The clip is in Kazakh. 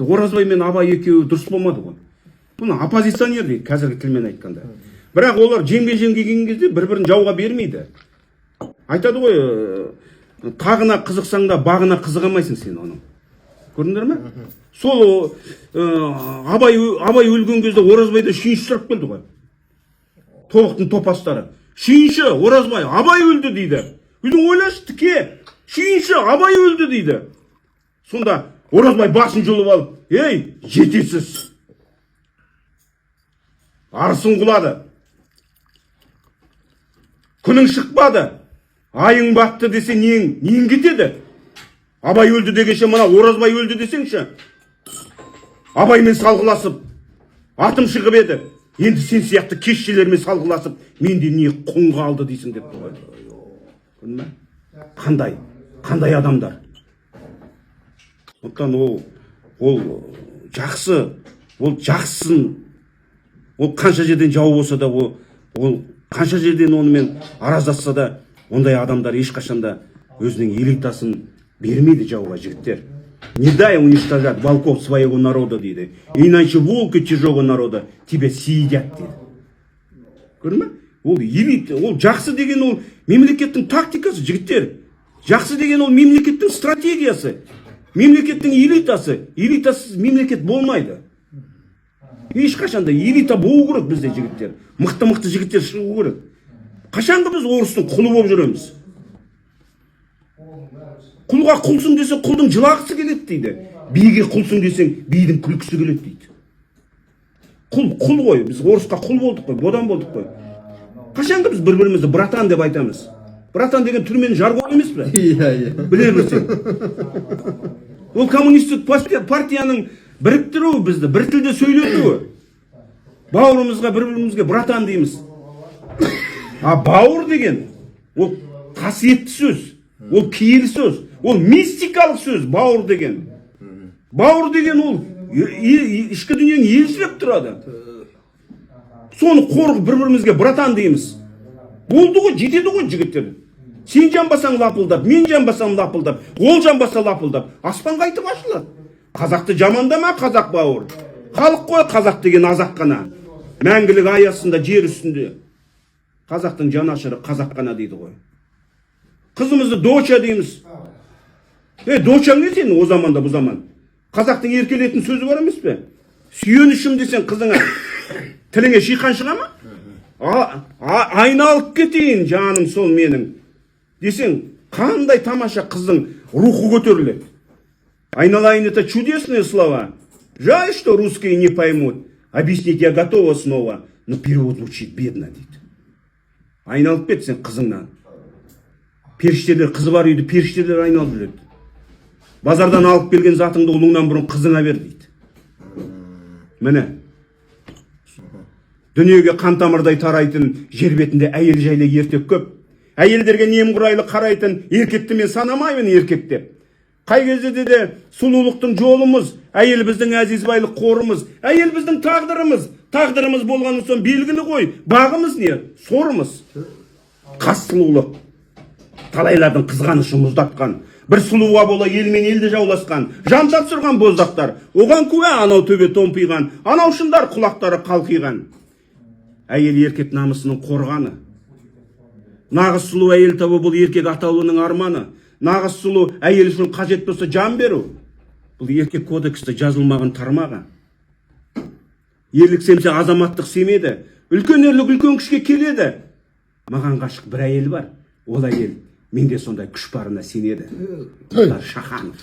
Оразбай мен Абай екеуі дұрыс болмады ғой. Бұны оппозиционер дейді, қазіргі тілмен айтқанда. Бірақ олар жеңге келген кезде бір-бірін жауға бермейді. Айтады ғой, тағына қызықсаң да бағына қызығамайсың сен оның. Көрдіңдер ме? Сол Абай өлген кезде Оразбайда шүйінші сұрап келді ғой. Тобықтың топастары. Шүйінші, Оразбай, Абай өлді дейді. Үйдің ойлашы, тіке, шүйінші, Абай өлді дейді. Сонда Оразбай басын жұлып алып, ей, жетесіз. Арысың құлады. Күнің шықпады. Айың батты десе нең кетеді? Абай өлді дегенше мына Оразбай өлді десеңші. Абаймен салғыласып, атым шығып еді. Енді сен сияқты кешшелермен салғыласып, менде не құң қалды дейсің деп тұр ғой. Қандай адамдар. Сондықтан ол жақсын, ол қанша жерден жау болса да, ол қанша жерден онымен араздасса да, ондай адамдар ешқашанда өзінің элитасын бермейді жауға, жігіттер. Не дай уничтожать волков своего народа дейді. Иначе волки чужого народа тебя съедят дейді. Көрдің ме? Ол элита, ол жақсы деген ол мемлекеттің тактикасы, жігіттер. Жақсы деген ол мемлекеттің стратегиясы. Мемлекеттің элитасы. Элитасыз мемлекет болмайды. Ешқашанда элита болу керек бізде, жігіттер. Мықты жігіттер шығу керек. Қашанғы біз орыстың құлы болып жүреміз? Құлға құлсың десе, құлдың жылағысы келеді дейді. Биге құлсың десең, бидің күлкісі келеді дейді. Құл ғой, біз орысқа құл болдық қой, бодан болдық қой. Қашанғы біз бір-бірімізді братан деп айтамыз? Братан деген түрмен жаргон емес пе? Біле білсең. Ол коммунистік партияның біріктіруі бізді, бір тілде сөйлетуі. Бауырымызға, бір-бірімізге братан дейміз. А бауыр деген, ол қасиетті сөз, ол киелі сөз, ол мистикалық сөз, бауыр деген. Бауыр деген ол ішкі дүниенің елжіреп тұрады. Соны қорғып бір-бірімізге братан дейміз. Болды ғой, жетеді ғой, жігіттер. Сен жанбасаң лапылдап, мен жанбасам лапылдап, ол жанбаса лапылдап, аспан қайтып ашылады. Қазақты жамандама, қазақ бауыр. Халық қой, қазақ деген азақ қана. Мәңгілік аясында, жер үстінде. Қазақтың жанашыры қазақ қана дейді ғой. Қызымызды доча дейміз. Дочаң не сен о заманда, бұл заман? Қазақтың еркелетін сөзі бар емес пе? Сүйенішім десең қызыңа тіліңе шиқан шыға ма? Айналып кетейін жаным сол менің десең, қандай тамаша қыздың рухы көтеріледі. Айналайын, это чудесные слова. Жаль, что русские не поймут. Объяснить я готова снова, но перевод звучит бедно дейді. Айналып кетсең қызыңнан. Періштелер, қызы бар үйді періштелер айналып жүреді. Базардан алып келген затыңды ұлыңнан бұрын қызыңа бер дейді. Міне. Дүниеге қан тамырдай тарайтын жер бетінде әйел жайлы ертек көп. Әйелдерге немқұрайлы қарайтын еркекті мен санамаймын еркек деп. Қай кезде де сұлулықтың жолымыз, әйел біздің әзизбайлық қорымыз, әйел біздің тағдырымыз. Тағдырымыз болғаны соң белгілі ғой. Бағымыз не? Сорымыз. Қас сұлулық. Талайлардың қызғанышы мұздатқан. Бір сұлуға бола елмен елді жауласқан. Жан тапсырған боздақтар. Оған куә анау төбе томпиған. Анау шындар құлақтары қалқиған. Әйел еркек намысының қорғаны. Нағыз сұлу әйел табу бұл еркек атаулының арманы. Нағыз сұлу әйел үшін қажет болса жан беру. Бұл еркек кодексте жазылмаған тармағы. Ерлік семсе азаматтық семеді. Үлкен ерлік үлкен күшке келеді. Маған ғашық бір әйел бар. Ол әйел менде сондай күш барына сенеді. Шаханов.